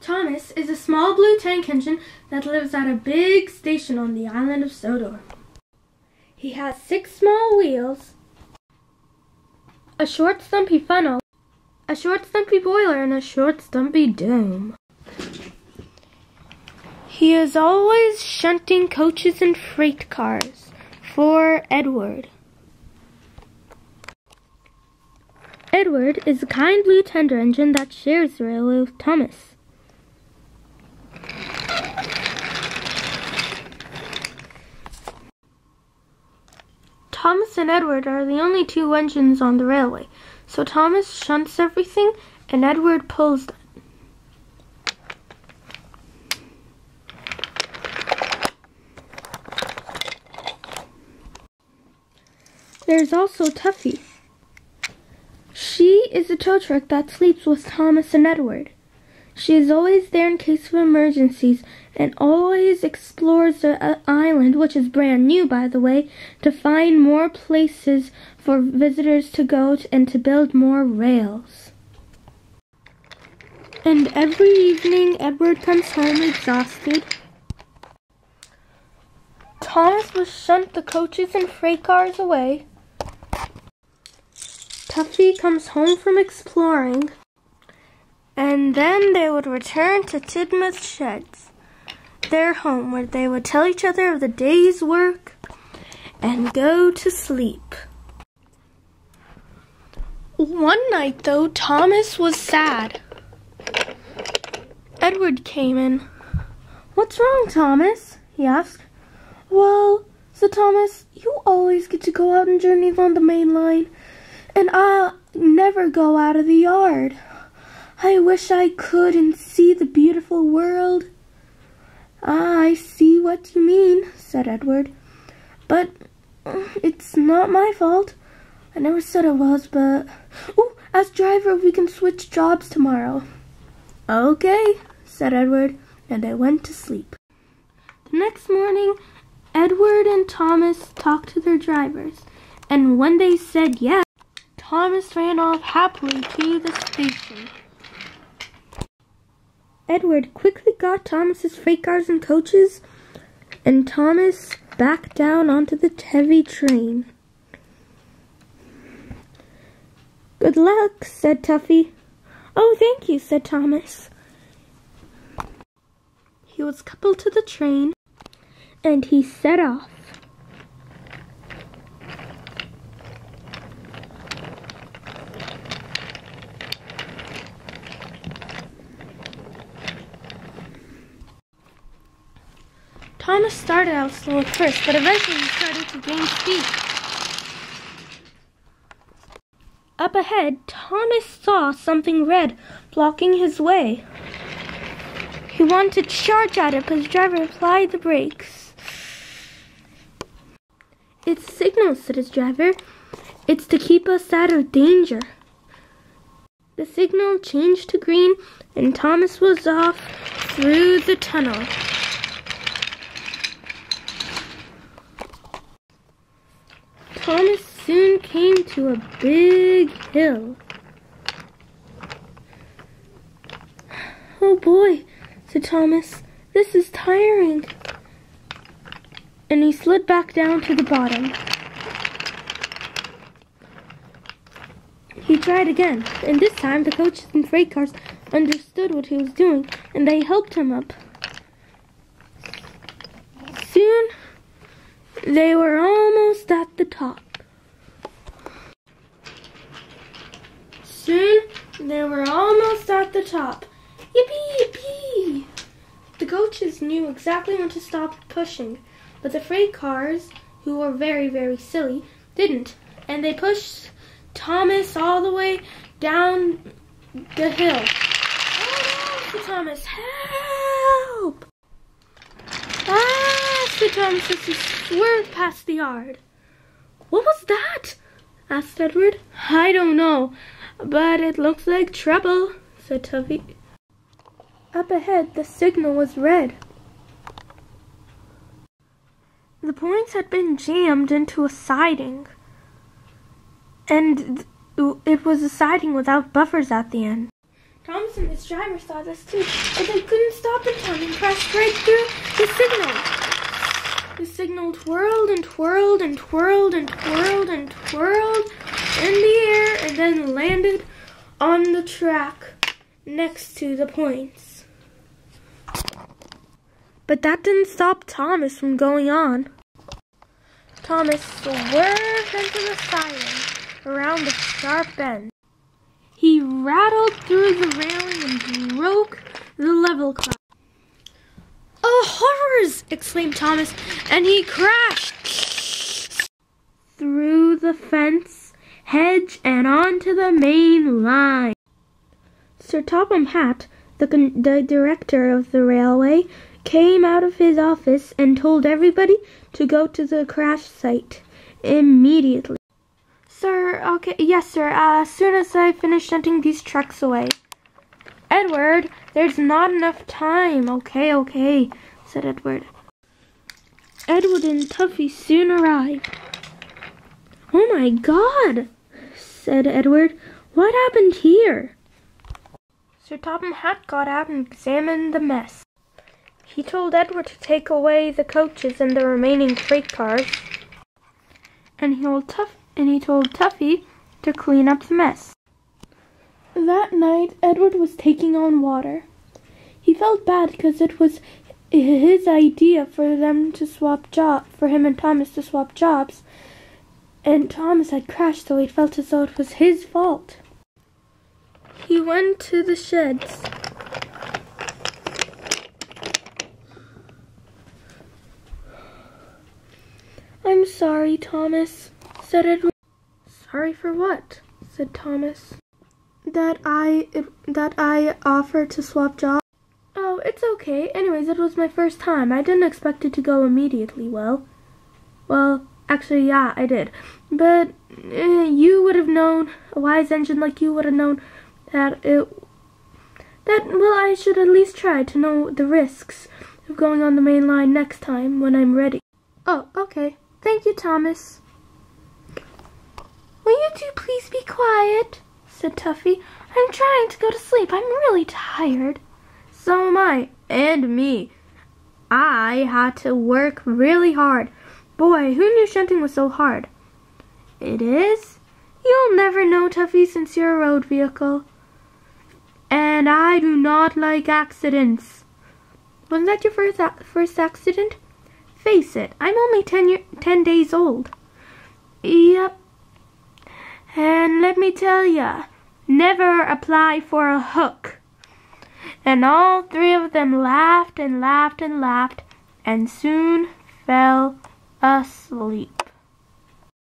Thomas is a small blue tank engine that lives at a big station on the island of Sodor. He has 6 small wheels, a short stumpy funnel, a short stumpy boiler, and a short stumpy dome. He is always shunting coaches and freight cars for Edward. Edward is a kind blue tender engine that shares the railway with Thomas. Thomas and Edward are the only 2 engines on the railway, so Thomas shunts everything and Edward pulls them. There's also Tuffy. She is a tow truck that sleeps with Thomas and Edward. She is always there in case of emergencies and always explores the island, which is brand new by the way, to find more places for visitors to go and to build more rails. And every evening Edward comes home exhausted. Thomas will shunt the coaches and freight cars away. Tuffy comes home from exploring, and then they would return to Tidmouth Sheds, their home, where they would tell each other of the day's work and go to sleep. One night, though, Thomas was sad. Edward came in. "What's wrong, Thomas?" he asked. "Well," said Thomas, "you always get to go out on journeys on the main line, and I'll never go out of the yard. I wish I could and see the beautiful world." "I see what you mean," said Edward, "but it's not my fault. I never said it was, but... Oh, as driver, we can switch jobs tomorrow." "Okay," said Edward, and they went to sleep. The next morning, Edward and Thomas talked to their drivers, and when they said yes, Thomas ran off happily to the station. Edward quickly got Thomas's freight cars and coaches, and Thomas back down onto the heavy train. "Good luck," said Tuffy. "Oh, thank you," said Thomas. He was coupled to the train, and he set off. Thomas started out slow at first, but eventually he started to gain speed. Up ahead, Thomas saw something red blocking his way. He wanted to charge at it, but his driver applied the brakes. "It's a signal," said his driver. "It's to keep us out of danger." The signal changed to green, and Thomas was off through the tunnel. Thomas soon came to a big hill. "Oh boy," said Thomas, "this is tiring." And he slid back down to the bottom. He tried again, and this time the coaches and freight cars understood what he was doing, and they helped him up. Soon, they were almost at the top. Yippee, yippee! The coaches knew exactly when to stop pushing, but the freight cars, who were very, very silly, didn't, and they pushed Thomas all the way down the hill. "Oh no," said Thomas, "help!" "Ah," said Thomas as he swerved past the yard. "What was that?" asked Edward. "I don't know, but it looks like trouble," said Tuffy. Up ahead, the signal was red. The points had been jammed into a siding, and it was a siding without buffers at the end. Thomas and his driver saw this too, but they couldn't stop in time and crashed right through the signal. The signal twirled and twirled and twirled and twirled and twirled in the air and then landed on the track next to the points. But that didn't stop Thomas from going on. Thomas swerved into the siren around the sharp bend. He rattled through the railing and broke the level crossing. "Oh, horrors!" exclaimed Thomas, and he crashed through the fence, hedge, and onto the main line. Sir Topham Hatt, the director of the railway, came out of his office and told everybody to go to the crash site immediately. "Sir, okay, yes, sir, as soon as I finish shunting these trucks away." "Edward, there's not enough time." Okay, said Edward. Edward and Tuffy soon arrived. "Oh my God," said Edward. "What happened here?" Sir Topham Hatt got out and examined the mess. He told Edward to take away the coaches and the remaining freight cars, and he told Tuffy to clean up the mess. That night, Edward was taking on water. He felt bad because it was his idea for him and Thomas to swap jobs, and Thomas had crashed, so he felt as though it was his fault. He went to the sheds. "I'm sorry, Thomas," said Edward. "Sorry for what?" said Thomas. That I offered to swap jobs." "Oh, it's okay. Anyways, it was my first time. I didn't expect it to go immediately well, actually, yeah, I did. But you would have known, a wise engine like you would have known I should at least try to know the risks of going on the main line next time when I'm ready." "Oh, okay. Thank you, Thomas." "Will you two please be quiet?" said Tuffy. "I'm trying to go to sleep. I'm really tired." "So am I. And me. I had to work really hard. Boy, who knew shunting was so hard?" "It is? You'll never know, Tuffy, since you're a road vehicle. And I do not like accidents." "Wasn't that your first accident?" "Face it, I'm only 10 days old." "Yep. And let me tell ya, never apply for a hook." And all three of them laughed and laughed and laughed and soon fell asleep.